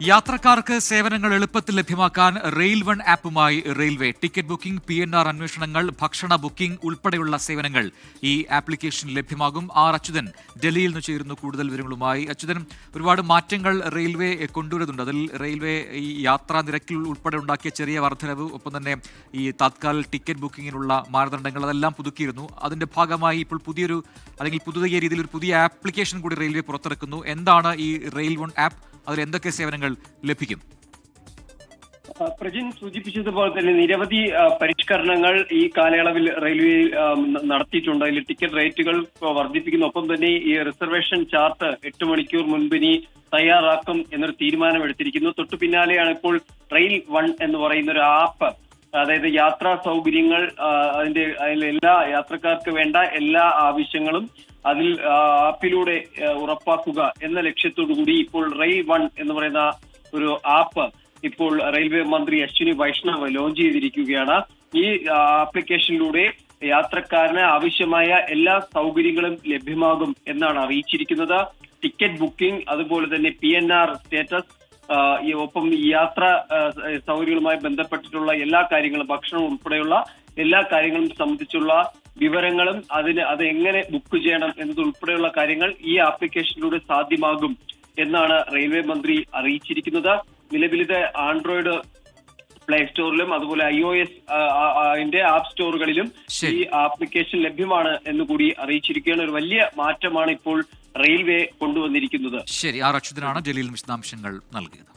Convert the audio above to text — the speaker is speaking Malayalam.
യാത്രക്കാർക്ക് സേവനങ്ങൾ എളുപ്പത്തിൽ ലഭ്യമാക്കാൻ റെയിൽ വൺ ആപ്പുമായി റെയിൽവേ ടിക്കറ്റ് ബുക്കിംഗ്, PNR അന്വേഷണങ്ങൾ, ഭക്ഷണ ബുക്കിംഗ് ഉൾപ്പെടെയുള്ള സേവനങ്ങൾ ഈ ആപ്ലിക്കേഷനിൽ ലഭ്യമാകും. അച്യുതൻ ഡൽഹിയിൽ നിന്ന് ചേരുന്നു കൂടുതൽ വിവരങ്ങളുമായി. അച്യുതൻ, ഒരുപാട് മാറ്റങ്ങൾ റെയിൽവേ കൊണ്ടുവരുന്നുണ്ട്. അതിൽ റെയിൽവേ ഈ യാത്രാ നിരക്കിൽ ഉൾപ്പെടെ ഉണ്ടാക്കിയ ചെറിയ വർധനവ്, ഒപ്പം തന്നെ ഈ താത്കാൽ ടിക്കറ്റ് ബുക്കിങ്ങിനുള്ള മാനദണ്ഡങ്ങൾ അതെല്ലാം പുതുക്കിയിരുന്നു. അതിന്റെ ഭാഗമായി ഇപ്പോൾ പുതിയ രീതിയിൽ ഒരു പുതിയ ആപ്ലിക്കേഷൻ കൂടി റെയിൽവേ പുറത്തിറക്കുന്നു. എന്താണ് ഈ റെയിൽ വൺ ആപ്പ്? അതിൽ എന്തൊക്കെ സേവനങ്ങൾ ലഭിക്കും? പ്രജിൻ സൂചിപ്പിച്ചതുപോലെ തന്നെ നിരവധി പരിഷ്കരണങ്ങൾ ഈ കാലയളവിൽ റെയിൽവേ നടത്തിയിട്ടുണ്ട്. അതിൽ ടിക്കറ്റ് റേറ്റുകൾ വർദ്ധിപ്പിക്കുന്ന, ഒപ്പം തന്നെ ഈ റിസർവേഷൻ ചാർട്ട് 8 മണിക്കൂർ മുൻപിനി തയ്യാറാക്കും എന്നൊരു തീരുമാനമെടുത്തിരിക്കുന്നു. തൊട്ടു പിന്നാലെയാണ് ഇപ്പോൾ റെയിൽ വൺ എന്ന് പറയുന്ന ഒരു ആപ്പ്, അതായത് യാത്രാ സൗകര്യങ്ങൾ, അതിൽ എല്ലാ യാത്രക്കാർക്ക് വേണ്ട എല്ലാ ആവശ്യങ്ങളും അതിൽ ആപ്പിലൂടെ ഉറപ്പാക്കുക എന്ന ലക്ഷ്യത്തോടു കൂടി ഇപ്പോൾ റെയിൽ വൺ എന്ന് പറയുന്ന ഒരു ആപ്പ് ഇപ്പോൾ റെയിൽവേ മന്ത്രി അശ്വിനി വൈഷ്ണവ് ലോഞ്ച് ചെയ്തിരിക്കുകയാണ്. ഈ ആപ്ലിക്കേഷനിലൂടെ യാത്രക്കാരന് ആവശ്യമായ എല്ലാ സൗകര്യങ്ങളും ലഭ്യമാകും എന്നാണ് അറിയിച്ചിരിക്കുന്നത്. ടിക്കറ്റ് ബുക്കിംഗ്, അതുപോലെ തന്നെ PNR സ്റ്റാറ്റസ്, ഒപ്പം യാത്രാ സൗകര്യങ്ങളുമായി ബന്ധപ്പെട്ടിട്ടുള്ള എല്ലാ കാര്യങ്ങളും, ഭക്ഷണം ഉൾപ്പെടെയുള്ള എല്ലാ കാര്യങ്ങളും സംബന്ധിച്ചുള്ള വിവരങ്ങളും അത് എങ്ങനെ ബുക്ക് ചെയ്യണം എന്നതുൾപ്പെടെയുള്ള കാര്യങ്ങൾ ഈ ആപ്ലിക്കേഷനിലൂടെ സാധ്യമാകും എന്നാണ് റെയിൽവേ മന്ത്രി അറിയിച്ചിരിക്കുന്നത്. നിലവിലത്തെ ആൻഡ്രോയിഡ് പ്ലേ സ്റ്റോറിലും അതുപോലെ iOS ആപ്പ് സ്റ്റോറുകളിലും ഈ ആപ്ലിക്കേഷൻ ലഭ്യമാണ് എന്നുകൂടി അറിയിച്ചിരിക്കുകയാണ്. ഒരു വലിയ മാറ്റമാണ് ഇപ്പോൾ റെയിൽവേ കൊണ്ടുവന്നിരിക്കുന്നത്. ശരി, അച്യുതനാണ് ഡൽഹിയിൽ വിശദാംശങ്ങൾ നൽകിയത്.